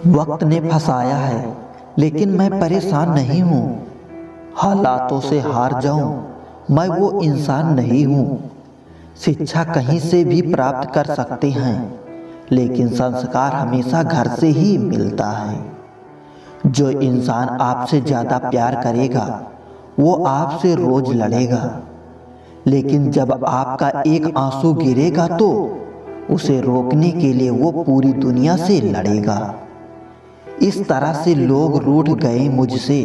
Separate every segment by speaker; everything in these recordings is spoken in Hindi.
Speaker 1: वक्त ने फंसाया है, लेकिन मैं परेशान नहीं हूँ। हालातों से हार जाऊं मैं वो इंसान नहीं हूँ। शिक्षा कहीं से भी प्राप्त कर सकते हैं, लेकिन संस्कार हमेशा घर से ही मिलता है। जो इंसान आपसे ज़्यादा प्यार करेगा वो आपसे रोज लड़ेगा, लेकिन जब आपका एक आंसू गिरेगा तो उसे रोकने के लिए वो पूरी दुनिया से लड़ेगा। इस तरह से लोग रूठ गए मुझसे,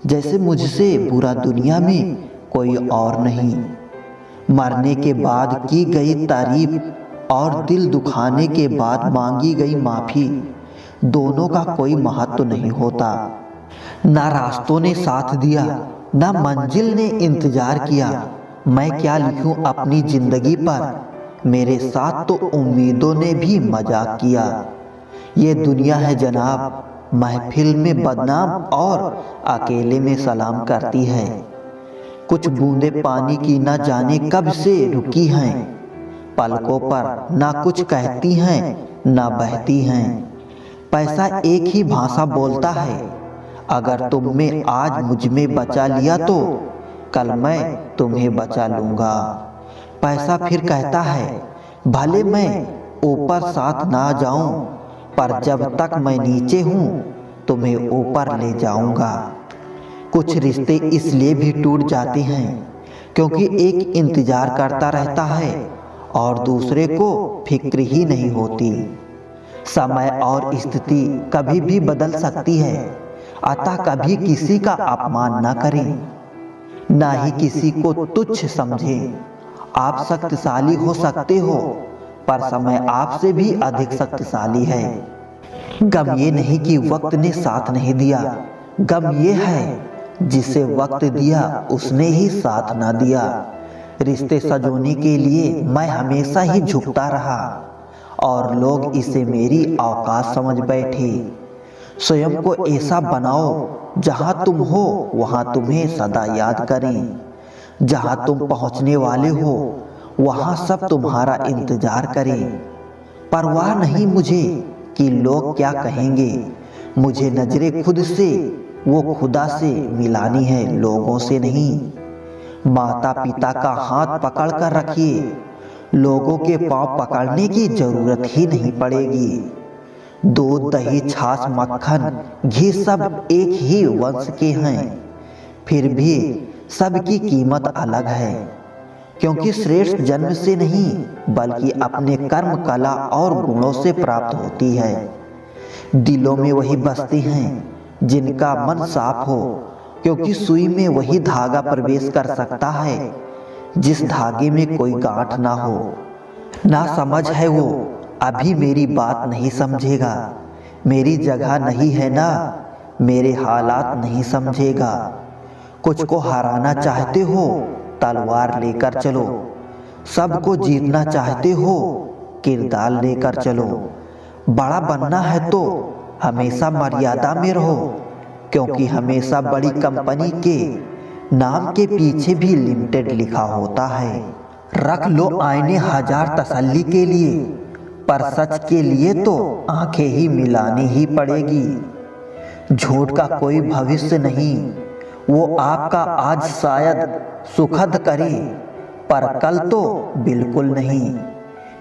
Speaker 1: जैसे मुझसे बुरा दुनिया में कोई और नहीं। मरने के बाद की गई तारीफ और दिल दुखाने के बाद मांगी गई माफ़ी, दोनों का कोई महत्व नहीं होता। ना रास्तों ने साथ दिया, ना मंजिल ने इंतजार किया। मैं क्या लिखूं अपनी जिंदगी पर, मेरे साथ तो उम्मीदों ने भी मजाक किया। ये दुनिया है जनाब, महफिल में बदनाम और अकेले में सलाम करती है। कुछ बूंदे पानी की ना जाने कब से रुकी हैं, पलकों पर ना कुछ कहती हैं ना बहती हैं। पैसा एक ही भाषा बोलता है, अगर तुमने आज मुझ में बचा लिया तो कल मैं तुम्हें बचा लूँगा। पैसा फिर कहता है, भले मैं ऊपर साथ ना जाऊं, पर जब तक मैं नीचे हूं तुम्हें ऊपर ले जाऊंगा। कुछ रिश्ते इसलिए भी टूट जाते हैं क्योंकि एक इंतजार करता रहता है और दूसरे को फिक्र ही नहीं होती। समय और स्थिति कभी भी बदल सकती है, अतः कभी किसी का अपमान न करें, ना ही किसी को तुच्छ समझें। आप शक्तिशाली हो सकते हो, पर समय आपसे भी अधिक शक्तिशाली है। गम ये नहीं कि वक्त ने साथ नहीं दिया, गम ये है जिसे वक्त दिया उसने ही साथ ना दिया। रिश्ते सजोने के लिए मैं हमेशा ही झुकता रहा और लोग इसे मेरी औकात समझ बैठे। स्वयं को ऐसा बनाओ जहां तुम हो वहां तुम्हें सदा याद करें। जहां तुम पहुंचने वाले हो वहां सब तुम्हारा इंतजार करें। परवाह नहीं मुझे कि लोग क्या कहेंगे, मुझे नजरें खुद से वो खुदा से मिलानी है, लोगों से नहीं। माता पिता का हाथ पकड़ कर रखिए, लोगों के पांव पकड़ने की जरूरत ही नहीं पड़ेगी। दूध दही छाछ मक्खन घी सब एक ही वंश के हैं, फिर भी सबकी कीमत अलग है, क्योंकि श्रेष्ठ जन्म से नहीं बल्कि अपने कर्म कला और गुणों से प्राप्त होती है। दिलों में वही बसते हैं जिनका मन साफ हो, क्योंकि सुई में वही धागा प्रवेश कर सकता है जिस धागे में कोई गांठ ना हो। ना समझ है वो अभी मेरी बात नहीं समझेगा, मेरी जगह नहीं है ना मेरे हालात नहीं समझेगा। कुछ को हराना चाहते हो तलवार लेकर चलो, सबको जीतना चाहते हो किरदार लेकर चलो। बड़ा बनना है तो हमेशा मर्यादा में रहो, क्योंकि हमेशा बड़ी कंपनी के नाम के पीछे भी लिमिटेड लिखा होता है। रख लो आईने हजार तसल्ली के लिए, पर सच के लिए तो आंखें ही मिलानी ही पड़ेगी। झूठ का कोई भविष्य नहीं, वो आपका आज शायद सुखद करे पर कल तो बिल्कुल नहीं।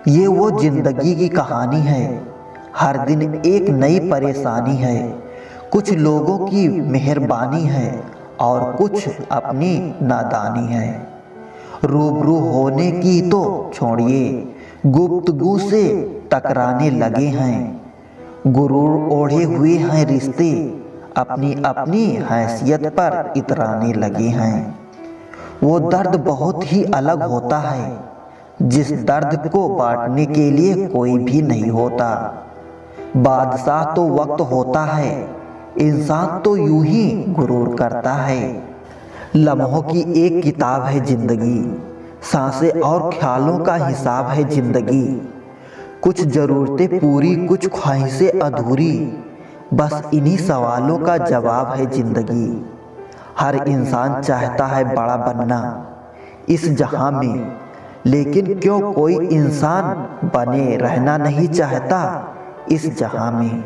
Speaker 1: ये वो जिंदगी की कहानी है, हर दिन एक नई परेशानी है। कुछ लोगों की मेहरबानी है और कुछ अपनी नादानी है। रूबरू होने की तो छोड़िए, गुफ्तगू से टकराने लगे हैं। गुरूर ओढ़े हुए हैं रिश्ते, अपनी अपनी हैसियत पर इतराने लगे हैं। वो दर्द बहुत ही अलग होता है जिस दर्द को बांटने के लिए कोई भी नहीं होता। बादशाह तो वक्त होता है, इंसान तो यूं ही गुरूर करता है। लम्हों की एक किताब है जिंदगी, सांसें और ख्यालों का हिसाब है जिंदगी। कुछ जरूरतें पूरी कुछ ख्वाहिशें अधूरी, बस इन्हीं सवालों का जवाब है जिंदगी। हर इंसान चाहता है बड़ा बनना इस जहां में, लेकिन क्यों कोई इंसान बने रहना नहीं चाहता इस जहां में।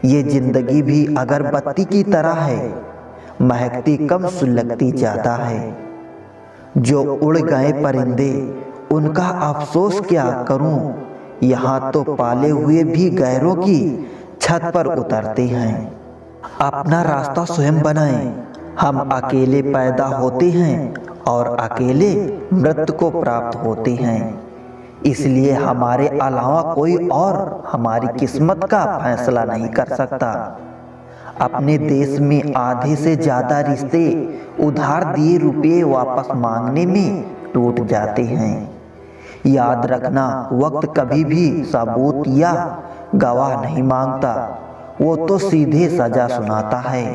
Speaker 1: ये जिंदगी भी अगरबत्ती की तरह है, महकती कम सुलगती ज़्यादा है। जो उड़ गए परिंदे उनका अफसोस क्या करूं, यहाँ तो पाले हुए भी गैरों की छत पर उतरते हैं। अपना रास्ता स्वयं बनाएं। हम अकेले पैदा होते हैं और अकेले मृत्यु को प्राप्त होते हैं। इसलिए हमारे अलावा कोई और हमारी किस्मत का फैसला नहीं कर सकता। अपने देश में आधे से ज़्यादा रिश्ते उधार दिए रुपये वापस मांगने में टूट जाते हैं। याद रखना, वक्त कभी भी सबूत या गवाह नहीं मांगता, वो तो सीधे सजा सुनाता है।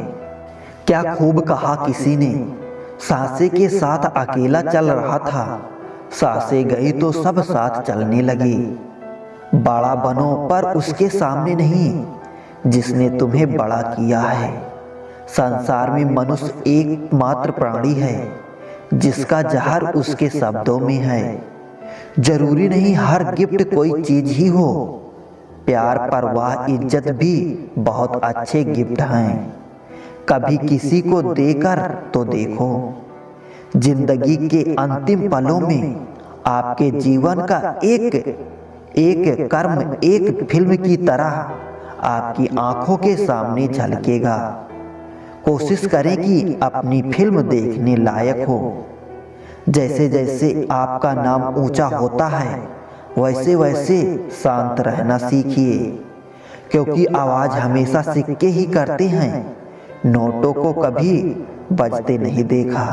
Speaker 1: क्या खूब कहा किसी ने, सांसें के साथ अकेला चल रहा था, सांसें गई तो सब साथ चलने लगे। बड़ा बनो पर उसके सामने नहीं जिसने तुम्हें बड़ा किया है। संसार में मनुष्य एकमात्र प्राणी है जिसका जहर उसके शब्दों में है। जरूरी नहीं हर गिफ्ट कोई चीज ही हो, प्यार, परवाह, इज्जत भी बहुत अच्छे गिफ्ट हैं। कभी किसी को देकर तो देखो। जिंदगी के अंतिम पलों में आपके जीवन का एक कर्म एक फिल्म की तरह आपकी आंखों के सामने झलकेगा। कोशिश करें कि अपनी फिल्म देखने लायक हो। जैसे जैसे आपका नाम ऊंचा होता है वैसे वैसे शांत रहना सीखिए, क्योंकि आवाज हमेशा सिक्के ही करते हैं, नोटों को कभी बजते नहीं देखा।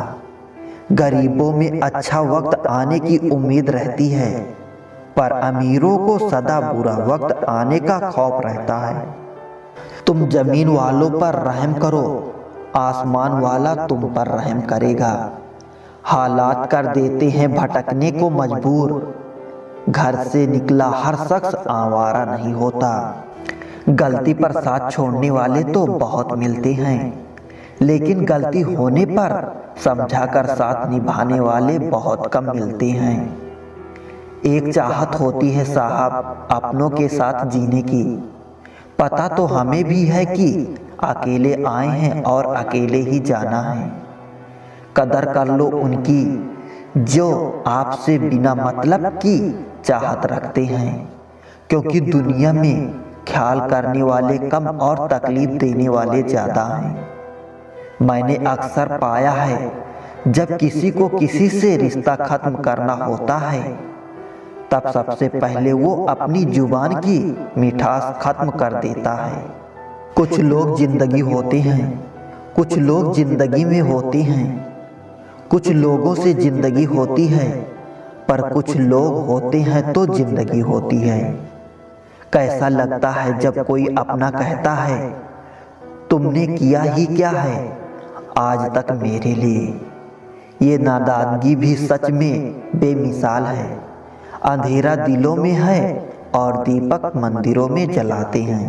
Speaker 1: गरीबों में अच्छा वक्त आने की उम्मीद रहती है, पर अमीरों को सदा बुरा वक्त आने का खौफ रहता है। तुम जमीन वालों पर रहम करो, आसमान वाला तुम पर रहम करेगा। हालात कर देते हैं भटकने को मजबूर, घर से निकला हर शख्स आवारा नहीं होता। गलती पर साथ छोड़ने वाले तो बहुत मिलते हैं, लेकिन गलती होने पर समझाकर साथ निभाने वाले बहुत कम मिलते हैं। एक चाहत होती है साहब अपनों के साथ जीने की, पता तो हमें भी है कि अकेले आए हैं और अकेले ही जाना है। कदर कर लो उनकी जो आपसे बिना मतलब की चाहत रखते हैं, क्योंकि दुनिया में ख्याल करने वाले कम और तकलीफ देने वाले ज़्यादा हैं। मैंने अक्सर पाया है जब किसी को किसी से रिश्ता खत्म करना होता है तब सबसे पहले वो अपनी जुबान की मिठास खत्म कर देता है। कुछ लोग जिंदगी होते हैं, कुछ लोग जिंदगी में होते हैं, कुछ लोगों से जिंदगी होती है, पर कुछ लोग होते हैं तो जिंदगी होती है। कैसा लगता है जब कोई अपना कहता है तुमने किया ही क्या है आज तक मेरे लिए। ये नादानगी भी सच में बेमिसाल है। अंधेरा दिलों में है और दीपक मंदिरों में जलाते हैं।